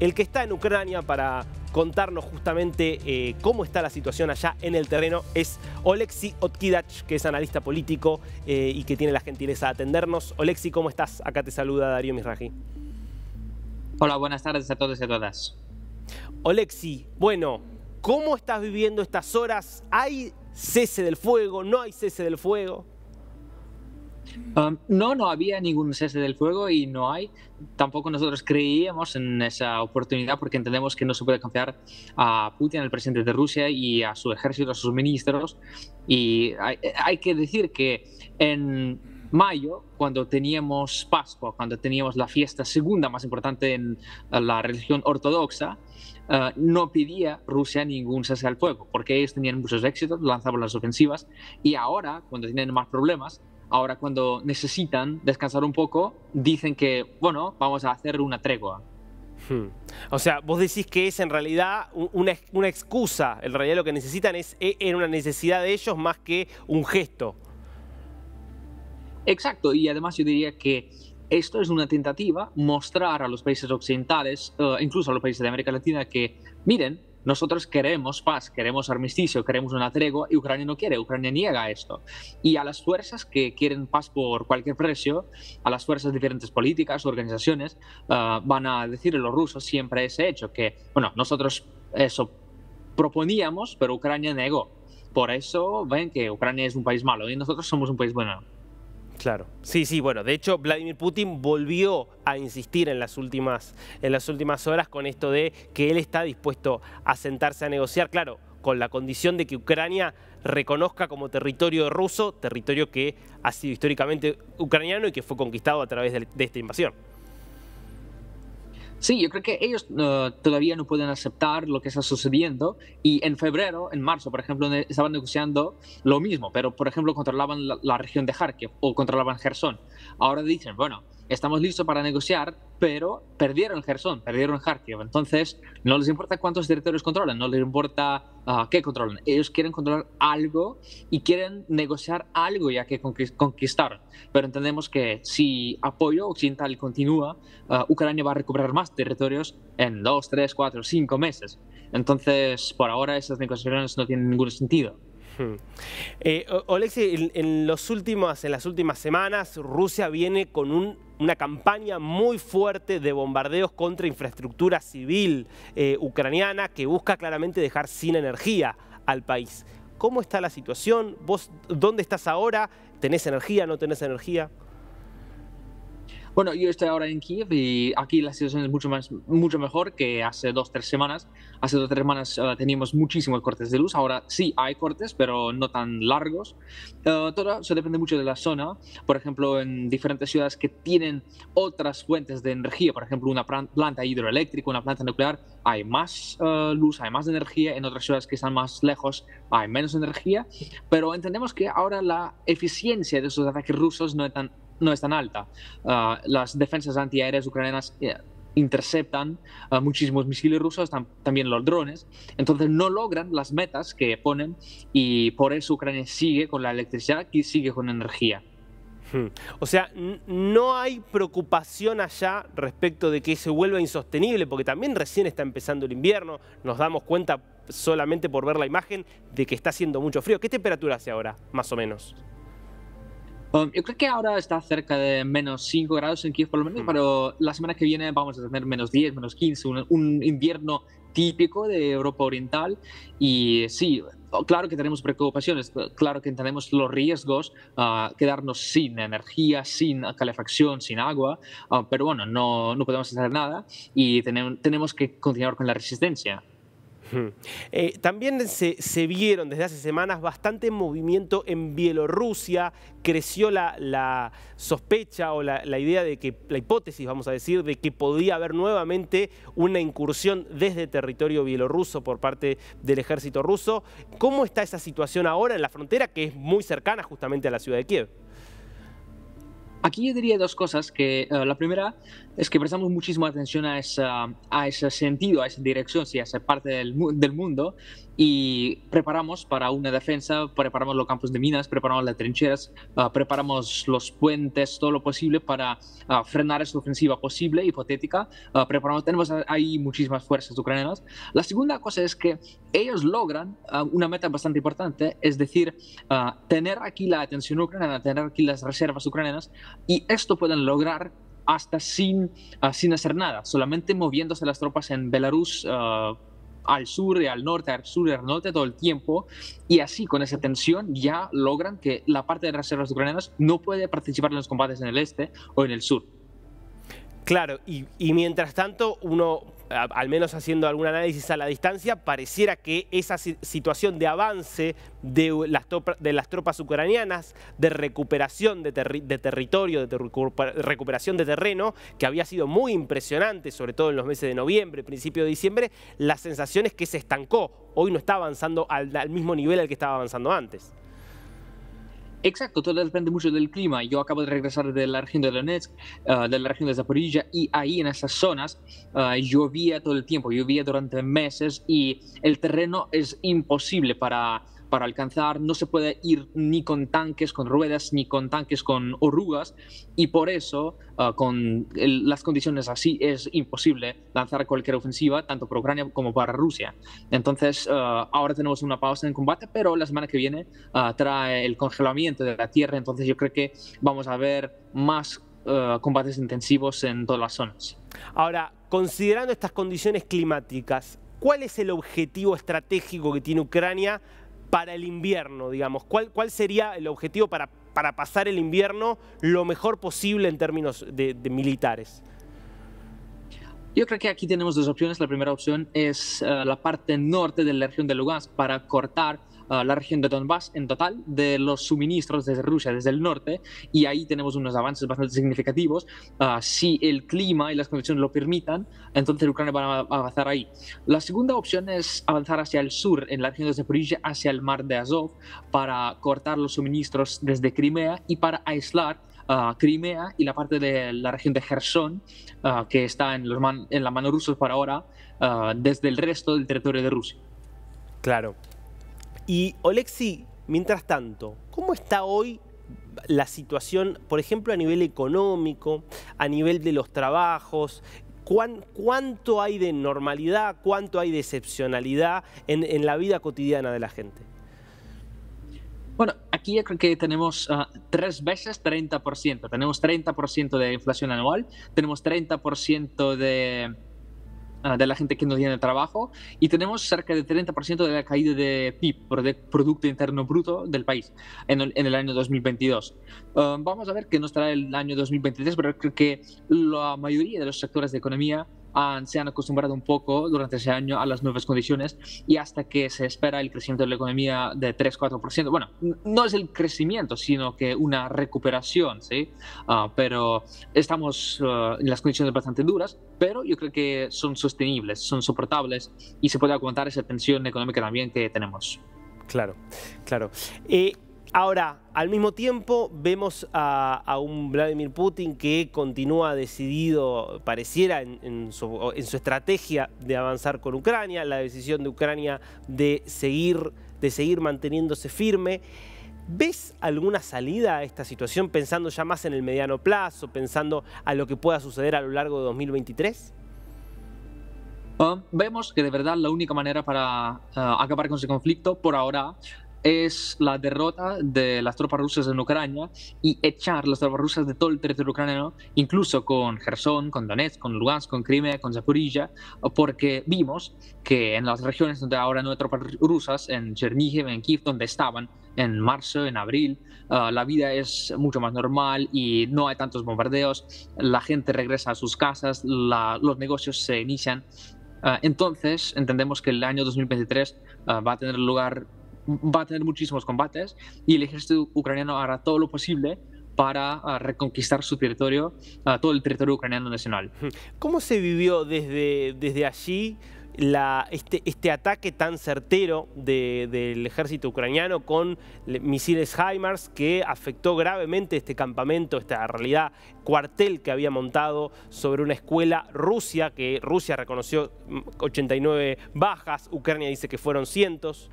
el que está en Ucrania para contarnos justamente cómo está la situación allá en el terreno es Oleksiy Otkivach, que es analista político y que tiene la gentileza de atendernos. Oleksiy, ¿cómo estás? Acá te saluda Darío Mizrahi. Hola, buenas tardes a todos y a todas. Oleksiy, bueno, ¿cómo estás viviendo estas horas? ¿Hay cese del fuego? ¿No hay cese del fuego? No había ningún cese del fuego y no hay. Tampoco nosotros creíamos en esa oportunidad porque entendemos que no se puede confiar a Putin, el presidente de Rusia, y a su ejército, a sus ministros. Y hay que decir que en mayo, cuando teníamos Pascua, cuando teníamos la fiesta segunda más importante en la religión ortodoxa, no pedía Rusia ningún cese al fuego, porque ellos tenían muchos éxitos, lanzaban las ofensivas, y ahora, cuando tienen más problemas, ahora cuando necesitan descansar un poco, dicen que, bueno, vamos a hacer una tregua. O sea, vos decís que es en realidad una excusa, en realidad lo que necesitan es una necesidad de ellos más que un gesto. Exacto, y además yo diría que esto es una tentativa, mostrar a los países occidentales, incluso a los países de América Latina, que miren, nosotros queremos paz, queremos armisticio, queremos una tregua, y Ucrania no quiere, Ucrania niega esto. Y a las fuerzas que quieren paz por cualquier precio, a las fuerzas diferentes políticas, organizaciones, van a decir a los rusos siempre ese hecho, que, bueno, nosotros eso proponíamos, pero Ucrania negó. Por eso ven que Ucrania es un país malo y nosotros somos un país bueno. Claro, sí, bueno, de hecho Vladimir Putin volvió a insistir en las últimas horas con esto de que él está dispuesto a sentarse a negociar, claro, con la condición de que Ucrania reconozca como territorio ruso, territorio que ha sido históricamente ucraniano y que fue conquistado a través de esta invasión. Sí, yo creo que ellos todavía no pueden aceptar lo que está sucediendo y en febrero, en marzo, por ejemplo, estaban negociando lo mismo, pero por ejemplo controlaban la región de Kharkiv o controlaban Gerson. Ahora dicen, bueno, estamos listos para negociar, pero perdieron Gerson, perdieron Kharkiv. Entonces, no les importa cuántos territorios controlan, no les importa qué controlan. Ellos quieren controlar algo y quieren negociar algo ya que conquistaron. Pero entendemos que si apoyo occidental continúa, Ucrania va a recuperar más territorios en 2, 3, 4, 5 meses. Entonces, por ahora esas negociaciones no tienen ningún sentido. Oleksiy, en las últimas semanas, Rusia viene con una campaña muy fuerte de bombardeos contra infraestructura civil ucraniana que busca claramente dejar sin energía al país. ¿Cómo está la situación? ¿Vos dónde estás ahora? ¿Tenés energía? ¿No tenés energía? Bueno, yo estoy ahora en Kiev y aquí la situación es mucho mejor que hace 2 o 3 semanas. Hace 2 o 3 semanas teníamos muchísimos cortes de luz. Ahora sí hay cortes, pero no tan largos. Todo eso depende mucho de la zona. Por ejemplo, en diferentes ciudades que tienen otras fuentes de energía, por ejemplo, una planta hidroeléctrica, una planta nuclear, hay más luz, hay más energía. En otras ciudades que están más lejos hay menos energía. Pero entendemos que ahora la eficiencia de esos ataques rusos no es tan alta. Las defensas antiaéreas ucranianas interceptan muchísimos misiles rusos, también los drones, entonces no logran las metas que ponen y por eso Ucrania sigue con la electricidad y sigue con energía. O sea, no hay preocupación allá respecto de que se vuelva insostenible, porque también recién está empezando el invierno, nos damos cuenta solamente por ver la imagen de que está haciendo mucho frío. ¿Qué temperatura hace ahora, más o menos? Yo creo que ahora está cerca de menos 5 grados en Kiev por lo menos, pero la semana que viene vamos a tener menos 10, menos 15, un invierno típico de Europa Oriental. Y sí, claro que tenemos preocupaciones, claro que entendemos los riesgos, quedarnos sin energía, sin calefacción, sin agua, pero bueno, no podemos hacer nada y tenemos que continuar con la resistencia. También se vieron desde hace semanas bastante movimiento en Bielorrusia, creció la sospecha o la idea de que, la hipótesis, vamos a decir, de que podía haber nuevamente una incursión desde territorio bielorruso por parte del ejército ruso. ¿Cómo está esa situación ahora en la frontera, que es muy cercana justamente a la ciudad de Kiev? Aquí yo diría 2 cosas, que la primera es que prestamos muchísima atención a ese sentido, a esa dirección, sí, a esa parte del mundo y preparamos para una defensa, preparamos los campos de minas, preparamos las trincheras, preparamos los puentes, todo lo posible para frenar esa ofensiva posible, hipotética. Tenemos ahí muchísimas fuerzas ucranianas. La segunda cosa es que ellos logran una meta bastante importante, es decir, tener aquí la atención ucraniana, tener aquí las reservas ucranianas, y esto pueden lograr hasta sin hacer nada, solamente moviéndose las tropas en Belarus al sur y al norte, al sur y al norte todo el tiempo, y así con esa tensión ya logran que la parte de reservas ucranianas no puede participar en los combates en el este o en el sur. Claro, y mientras tanto uno, al menos haciendo algún análisis a la distancia, pareciera que esa situación de avance de las tropas ucranianas, de recuperación de territorio, de recuperación de terreno, que había sido muy impresionante, sobre todo en los meses de noviembre, principio de diciembre, la sensación es que se estancó. Hoy no está avanzando al mismo nivel al que estaba avanzando antes. Exacto, todo depende mucho del clima. Yo acabo de regresar de la región de Donetsk, de la región de Zaporilla, y ahí en esas zonas llovía todo el tiempo, llovía durante meses y el terreno es imposible para alcanzar. No se puede ir ni con tanques con ruedas ni con tanques con orugas, y por eso con las condiciones así es imposible lanzar cualquier ofensiva tanto para Ucrania como para Rusia. Entonces ahora tenemos una pausa en combate, pero la semana que viene trae el congelamiento de la tierra, entonces yo creo que vamos a ver más combates intensivos en todas las zonas. Ahora, considerando estas condiciones climáticas, ¿cuál es el objetivo estratégico que tiene Ucrania para el invierno, digamos? ¿Cuál sería el objetivo para pasar el invierno lo mejor posible en términos de militares? Yo creo que aquí tenemos dos opciones. La primera opción es la parte norte de la región de Lugansk para cortar la región de Donbass en total de los suministros desde Rusia, desde el norte, y ahí tenemos unos avances bastante significativos. Si el clima y las condiciones lo permitan, entonces Ucrania va a avanzar ahí. La segunda opción es avanzar hacia el sur, en la región de Zaporilla, hacia el mar de Azov, para cortar los suministros desde Crimea y para aislar Crimea y la parte de la región de Gerson, que está en la mano rusa por ahora, desde el resto del territorio de Rusia. Claro. Y Oleksiy, mientras tanto, ¿cómo está hoy la situación, por ejemplo, a nivel económico, a nivel de los trabajos? ¿Cuánto hay de normalidad, cuánto hay de excepcionalidad en la vida cotidiana de la gente? Bueno, aquí yo creo que tenemos 3 veces 30%. Tenemos 30% de inflación anual, tenemos 30% de la gente que no tiene trabajo, y tenemos cerca del 30% de la caída de PIB, de Producto Interno Bruto del país, en el año 2022. Vamos a ver qué nos trae el año 2023, pero creo que la mayoría de los sectores de economía se han acostumbrado un poco durante ese año a las nuevas condiciones, y hasta que se espera el crecimiento de la economía de 3-4%. Bueno, no es el crecimiento, sino que una recuperación, ¿sí? Pero estamos en las condiciones bastante duras, pero yo creo que son sostenibles, son soportables, y se puede aguantar esa tensión económica también que tenemos. Claro, claro. Ahora, al mismo tiempo, vemos a un Vladimir Putin que continúa decidido, pareciera, en su estrategia de avanzar con Ucrania, la decisión de Ucrania de seguir manteniéndose firme. ¿Ves alguna salida a esta situación, pensando ya más en el mediano plazo, pensando a lo que pueda suceder a lo largo de 2023? Vemos que de verdad la única manera para acabar con ese conflicto por ahora es la derrota de las tropas rusas en Ucrania y echar las tropas rusas de todo el territorio ucraniano, incluso con Gerson, con Donetsk, con Lugansk, con Crimea, con Zaporilla, porque vimos que en las regiones donde ahora no hay tropas rusas, en Chernihiv, en Kiev, donde estaban en marzo, en abril, la vida es mucho más normal y no hay tantos bombardeos, la gente regresa a sus casas, los negocios se inician. Entonces entendemos que el año 2023 va a tener muchísimos combates, y el ejército ucraniano hará todo lo posible para reconquistar su territorio, todo el territorio ucraniano nacional. ¿Cómo se vivió desde allí este ataque tan certero del ejército ucraniano con misiles HIMARS que afectó gravemente este campamento, esta realidad cuartel que había montado sobre una escuela rusa, que Rusia reconoció 89 bajas, Ucrania dice que fueron cientos.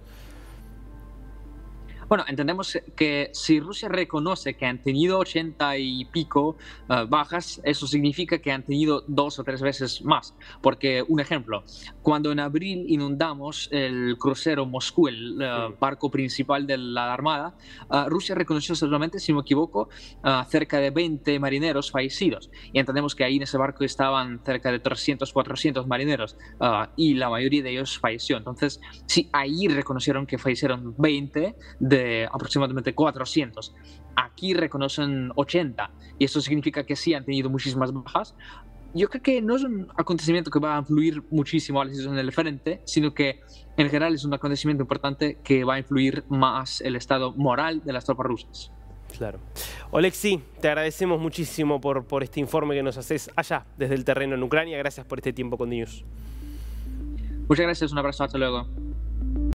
Bueno, entendemos que si Rusia reconoce que han tenido 80 y pico bajas, eso significa que han tenido 2 o 3 veces más. Porque, un ejemplo, cuando en abril inundamos el crucero Moscú, el barco principal de la Armada, Rusia reconoció solamente, si no me equivoco, cerca de 20 marineros fallecidos. Y entendemos que ahí en ese barco estaban cerca de 300, 400 marineros y la mayoría de ellos falleció. Entonces, si ahí reconocieron que fallecieron 20 de aproximadamente 400. Aquí reconocen 80 y eso significa que sí han tenido muchísimas bajas. Yo creo que no es un acontecimiento que va a influir muchísimo a la situación del frente, sino que en general es un acontecimiento importante que va a influir más el estado moral de las tropas rusas. Claro. Oleksiy, te agradecemos muchísimo por este informe que nos haces allá, desde el terreno en Ucrania. Gracias por este tiempo con DNews. Muchas gracias, un abrazo, hasta luego.